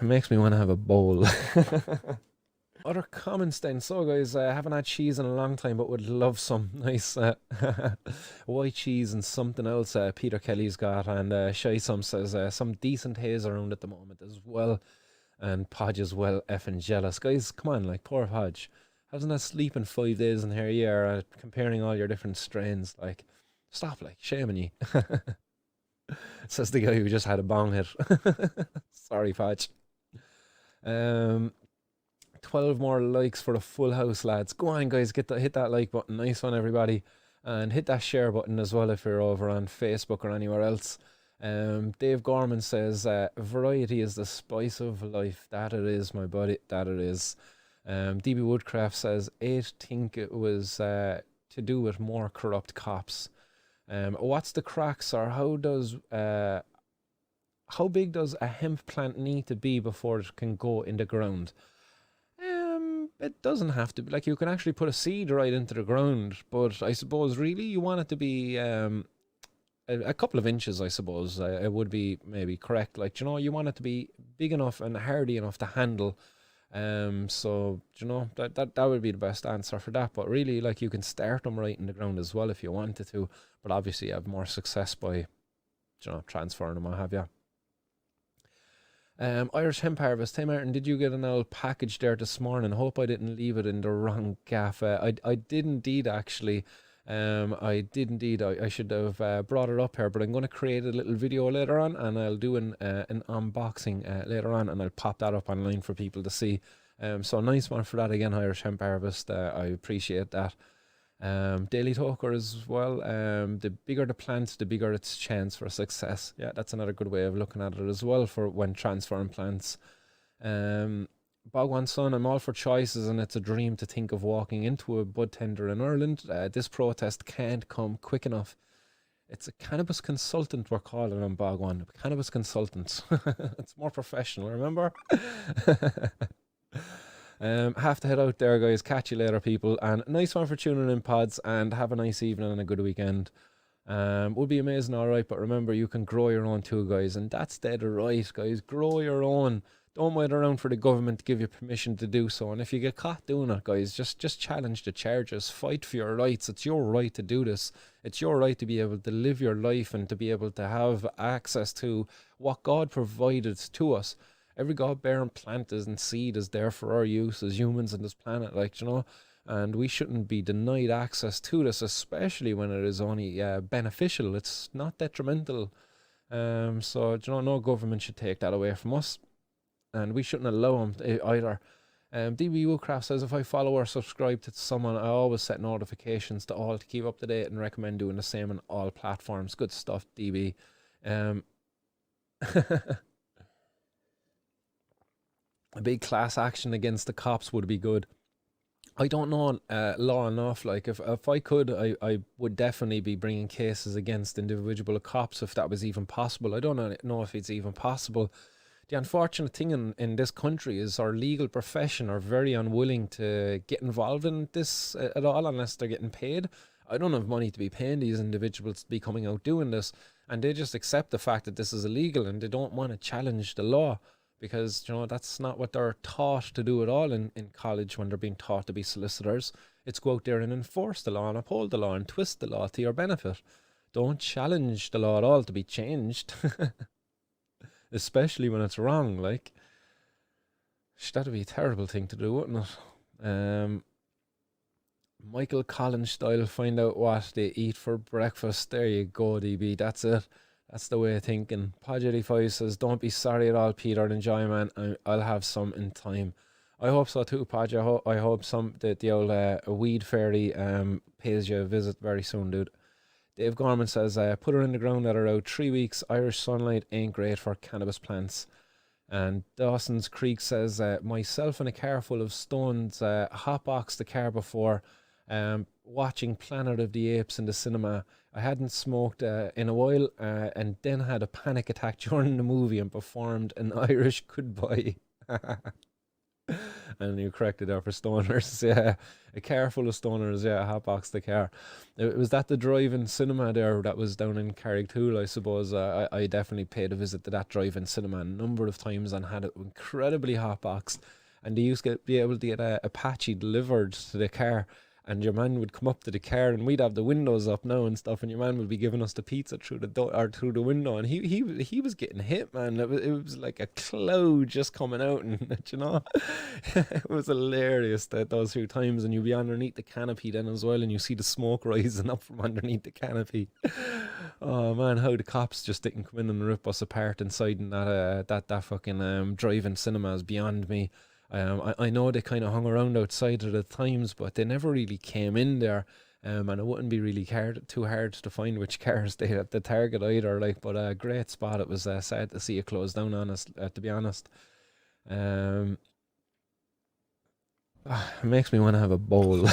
makes me want to have a bowl. Other comments then. So guys, I haven't had cheese in a long time, but would love some nice white cheese and something else Peter Kelly's got. And Shy Some says some decent haze around at the moment as well. And Podge is well effing jealous. Guys, come on, like, poor Podge. Hasn't had sleep in 5 days, and here you are comparing all your different strains. Like, stop, like, shaming you. Says the guy who just had a bong hit. Sorry, Podge. 12 more likes for a full house, lads. Go on, guys, hit that like button. Nice one, everybody. And hit that share button as well if you're over on Facebook or anywhere else. Dave Gorman says, variety is the spice of life. That it is, my buddy. That it is. DB Woodcraft says, think it was to do with more corrupt cops. What's the cracks, or how big does a hemp plant need to be before it can go in the ground? It doesn't have to be, like, you can actually put a seed right into the ground, but I suppose really you want it to be a couple of inches, I suppose. It would be maybe correct. Like, you know, you want it to be big enough and hardy enough to handle. So, you know, that would be the best answer for that. But really, like, you can start them right in the ground as well if you wanted to, but obviously you have more success by, you know, transferring them, what have you. Irish Hemp Harvest. Hey Martin, did you get an old package there this morning? Hope I didn't leave it in the wrong gaff. I did indeed, actually. I did indeed. I should have brought it up here, but I'm going to create a little video later on, and I'll do an unboxing later on, and I'll pop that up online for people to see. So nice one for that again, Irish Hemp Harvest. I appreciate that. Daily Talker as well. The bigger the plants, the bigger its chance for success. Yeah, that's another good way of looking at it as well for when transferring plants. Bogwan Son, I'm all for choices, and it's a dream to think of walking into a bud tender in Ireland. This protest can't come quick enough. It's a cannabis consultant we're calling him, Bogwan. Cannabis consultant. It's more professional, remember? Have to head out there, guys. Catch you later, people. And nice one for tuning in, pods, and have a nice evening and a good weekend. Would be amazing, all right, but remember, you can grow your own too, guys, and that's dead right, guys. Grow your own. Don't wait around for the government to give you permission to do so. And if you get caught doing it, guys, just challenge the charges. Fight for your rights. It's your right to do this. It's your right to be able to live your life and to be able to have access to what God provided to us. Every God-bearing plant and seed is there for our use as humans on this planet, like, you know, and we shouldn't be denied access to this, especially when it is only beneficial. It's not detrimental. So, you know, no government should take that away from us, and we shouldn't allow them either. DB Woodcraft says, if I follow or subscribe to someone, I always set notifications to all to keep up to date, and recommend doing the same on all platforms. Good stuff, DB. A big class action against the cops would be good. I don't know law enough. Like, if I could, I would definitely be bringing cases against individual cops if that was even possible. I don't know if it's even possible. The unfortunate thing in this country is our legal profession are very unwilling to get involved in this at all unless they're getting paid. I don't have money to be paying these individuals to be coming out doing this, and they just accept the fact that this is illegal, and they don't want to challenge the law. Because, you know, that's not what they're taught to do at all in college when they're being taught to be solicitors. It's go out there and enforce the law and uphold the law and twist the law to your benefit. Don't challenge the law at all to be changed. Especially when it's wrong, like. That'd be a terrible thing to do, wouldn't it? Michael Collins style, find out what they eat for breakfast. There you go, DB, that's it. That's the way of thinking. Pod85 says, don't be sorry at all, Peter. Enjoy, man. I'll have some in time. I hope so too, Podge. I hope the old weed fairy pays you a visit very soon, dude. Dave Gorman says, put her in the ground at around 3 weeks. Irish sunlight ain't great for cannabis plants. And Dawson's Creek says, myself in a car full of stones, hotboxed the car before watching Planet of the Apes in the cinema. I hadn't smoked in a while, and then had a panic attack during the movie and performed an Irish goodbye. And you corrected there for stoners. Yeah, a car full of stoners. Yeah, hotbox the car. Was that the drive-in cinema there that was down in Carricktool, I suppose? I definitely paid a visit to that drive-in cinema a number of times and had it incredibly hotboxed. And they used to be able to get a patchy delivered to the car, and your man would come up to the car, and we'd have the windows up now and stuff, and your man would be giving us the pizza through the door or through the window, and he was getting hit, man. It was like a cloud just coming out, and you know, it was hilarious that those few times, and you'd be underneath the canopy then as well, and you see the smoke rising up from underneath the canopy. Oh man, how the cops just didn't come in and rip us apart inside in that fucking drive-in cinema is beyond me. I know they kind of hung around outside at the times, but they never really came in there. And it wouldn't be really too hard to find which cars they had the target either. Like, but a great spot. It was sad to see it close down on us, to be honest. It makes me want to have a bowl.